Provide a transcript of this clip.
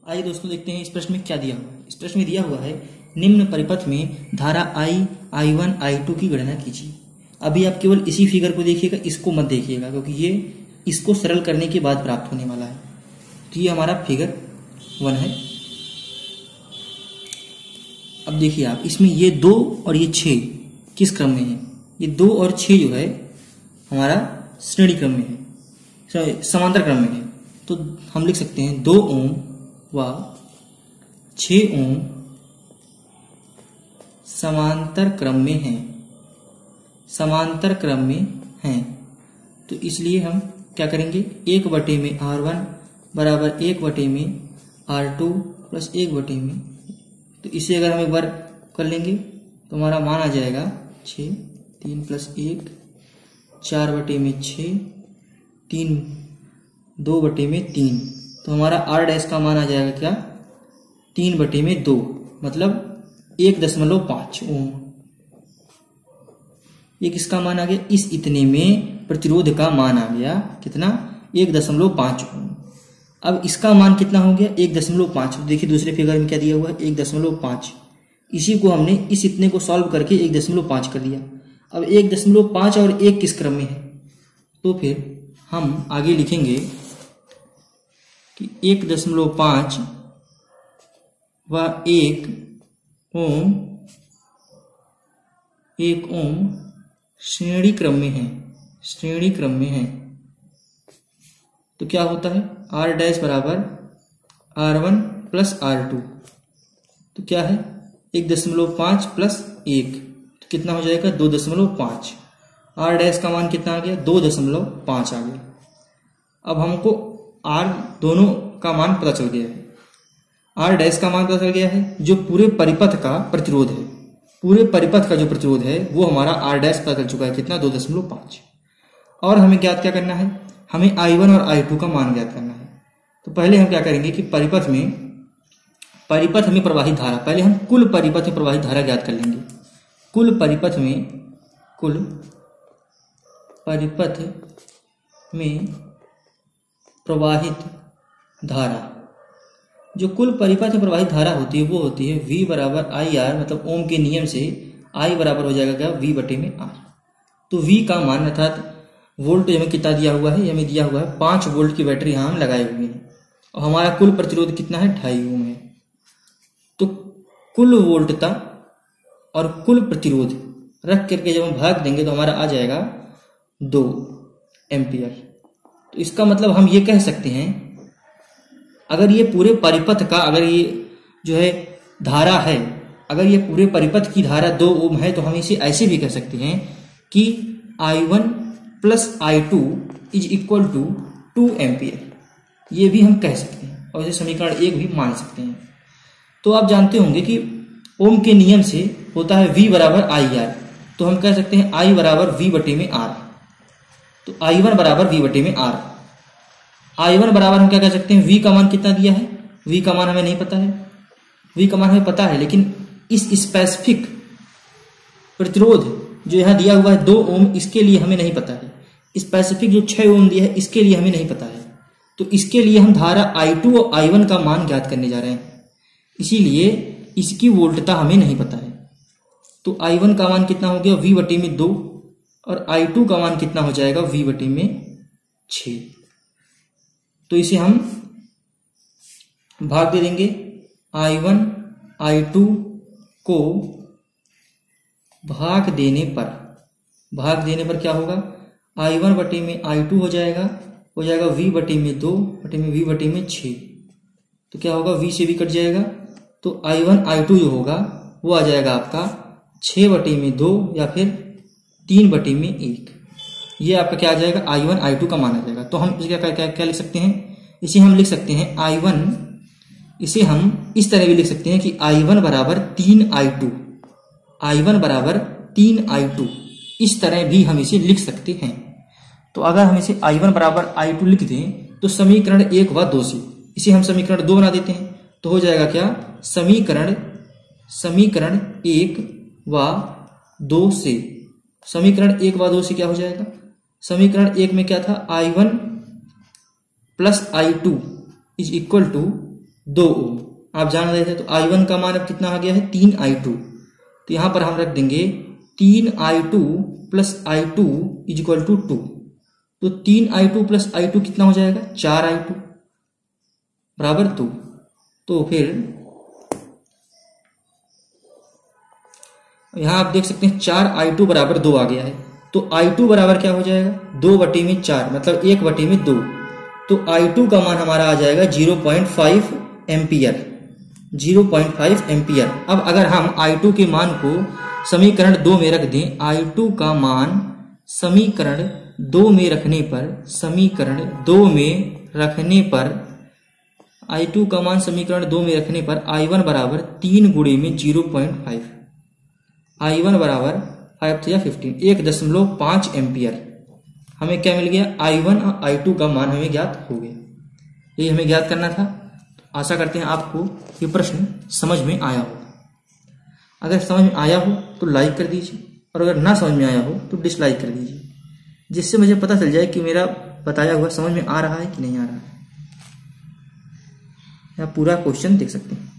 आइए दोस्तों देखते हैं इस प्रश्न में क्या दिया हुआ है। इस प्रश्न में दिया हुआ है निम्न परिपथ में धारा I, I1, I2 की गणना कीजिए। अभी आप केवल इसी फिगर को देखिएगा, इसको मत देखिएगा क्योंकि ये इसको सरल करने के बाद प्राप्त होने वाला है। तो ये हमारा फिगर 1 है। अब देखिए आप, इसमें ये 2 और ये 6 किस क्रम में है? ये 2 और 6 जो है हमारा श्रेणी क्रम में है, समांतर क्रम में है। तो हम लिख सकते हैं 2 ओम व 6 ओम समांतर क्रम में है, समांतर क्रम में हैं। तो इसलिए हम क्या करेंगे, 1 में R1 बराबर 1 में R2 प्लस 1 में, तो इसे अगर हम एक बार कर लेंगे तो हमारा मान आ जाएगा 6, 3 प्लस 1 4 में 6, 3 2 में 3। तो हमारा R डैश का मान आ जाएगा क्या, 3 में 2 मतलब 1.5 ओम। ये किसका मान आ गया, इस इतने में प्रतिरोध का मान आ गया कितना, 1.5 ओम। अब इसका मान कितना हो गया, 1.5। देखिए दूसरे फिगर में क्या दिया हुआ है, 1.5। इसी को हमने इस इतने को सॉल्व करके 1.5 कर दिया। अब 1.5 और 1 किस क्रम में है, तो फिर हम आगे लिखेंगे कि 1.5 व 1 ओम श्रेणी क्रम में है, श्रेणी क्रम में है। तो क्या होता है, R डैश बराबर R1 प्लस R2। तो क्या है 1.5 प्लस 1, तो कितना हो जाएगा 2.5। R डैश का मान कितना आ गया, 2.5 आ गया। अब हमको R दोनों का मान पता चल गया है। R डैश का मान पता चल गया है, जो पूरे परिपथ का प्रतिरोध है, पूरे परिपथ का जो प्रतिरोध है वो हमारा R डैश पता चल चुका है कितना, 2.5। और हमें ज्ञात क्या करना है, हमें I1 और I2 का मान ज्ञात करना है। तो पहले हम क्या करेंगे कि परिपथ में प्रवाहित धारा, पहले हम कुल परिपथ में प्रवाहित धारा ज्ञात कर लेंगे। कुल परिपथ में प्रवाहित धारा, जो कुल परिपथ में प्रवाहित धारा होती है वो होती है V बराबर IR, मतलब ओम के नियम से I बराबर हो जाएगा क्या, V में R। तो V का मान अर्थात वोल्टेज हमें कितना दिया हुआ है, हमें दिया हुआ है 5 वोल्ट की बैटरी यहाँ हम लगाए हुए हैं और हमारा कुल प्रतिरोध कितना है, 2.5 ओम है। तो कुल वोल्टता और कुल प्रतिरोध रख करके जब हम भाग देंगे तो हमारा आ जाएगा 2 एम्पियर। तो इसका मतलब हम ये कह सकते हैं, अगर ये पूरे परिपथ का, अगर ये जो है धारा है, अगर ये पूरे परिपथ की धारा 2 ओम है, तो हम इसे ऐसे भी कह सकते हैं कि I1 plus I2 is equal to 2 ampere. ये भी हम कह सकते हैं और इसे समीकरण 1 भी मान सकते हैं। तो आप जानते होंगे कि ओम के नियम से होता है V बराबर IR, तो हम कह सकते हैं I बराबर V में R। तो I1 बराबर V में R। I1 बराबर हम क्या कह सकते हैं, V का मान कितना दिया है, V का मान हमें नहीं पता है, V का मान हमें पता है लेकिन इस स्पेसिफिक प्रतिरोध जो यहाँ दिया हुआ है 2 ओम, इसके लिए हमें नहीं पता है। स्पेसिफिक जो 6 ओम दिया है इसके लिए हमें नहीं पता है। तो इसके लिए हम धारा I2 और I1 का मान ज्ञात करने जा रहे हैं, इसीलिए इसकी वोल्टता हमें नहीं पता है। तो I1 का मान कितना हो गया, V में 2, और I2 का मान कितना हो जाएगा, V में 6। तो इसे हम भाग दे देंगे, I1 I2 को भाग देने पर क्या होगा, I1 में I2 हो जाएगा V में 2 V में 6। तो क्या होगा, V से भी कट जाएगा, तो I1 I2 जो होगा वो आ जाएगा आपका 6 में 2 या फिर 3 में 1। ये आपका क्या आ जाएगा, I1 I2 का मान आ जाएगा। तो हम इसे क्या लिख सकते हैं, इसे हम लिख सकते हैं I1, इसे हम इस तरह भी लिख सकते हैं कि I1 बराबर 3I2, I1 बराबर 3I2, इस तरह भी हम इसे लिख सकते हैं। तो अगर हम इसे I1 बराबर I2 लिख दें तो समीकरण 1 व 2 से इसे हम समीकरण 2 बना देते हैं, तो हो जाएगा क्या, समीकरण 1 व 2 से, समीकरण 1 व 2 से क्या हो जाएगा, समीकरण 1 में क्या था, I1 plus I2 is equal to 2 ohm आप जान रहे थे। तो I1 का मान अब कितना आ गया है 3I2। तो यहां पर हम रख देंगे 3I2 plus I2 is equal to 2। तो 3I2 प्लस I2 कितना हो जाएगा 4I2 बराबर 2। तो फिर यहां आप देख सकते हैं 4I2 बराबर 2 आ गया है। तो I2 बराबर क्या हो जाएगा 2/4 मतलब 1/2। तो I2 का मान हमारा आ जाएगा 0.5 एम्पियर 0.5 एम्पियर। अब अगर हम I2 के मान को समीकरण 2 में रख दें, I2 का मान समीकरण 2 में रखने पर I2 का मान समीकरण 2 में रखने पर I1 बराबर 3 गुणे में 0.5 I1 बराबर 5 या 15 1.5 एम्पियर। हमें क्या मिल गया I1 और I2 का मान हमें ज्ञात हो गया। ये हमें ज्ञात करना था। आशा करते हैं आपको ये प्रश्न समझ में आया होगा। अगर समझ में आया हो तो लाइक कर दीजिए और अगर ना समझ में आया हो तो डिसलाइक कर दीजिए, जिससे मुझे पता चल जाए कि मेरा बताया हुआ समझ में आ रहा है कि नहीं आ रहा है। आप पूरा क्वेश्चन देख सकते हैं।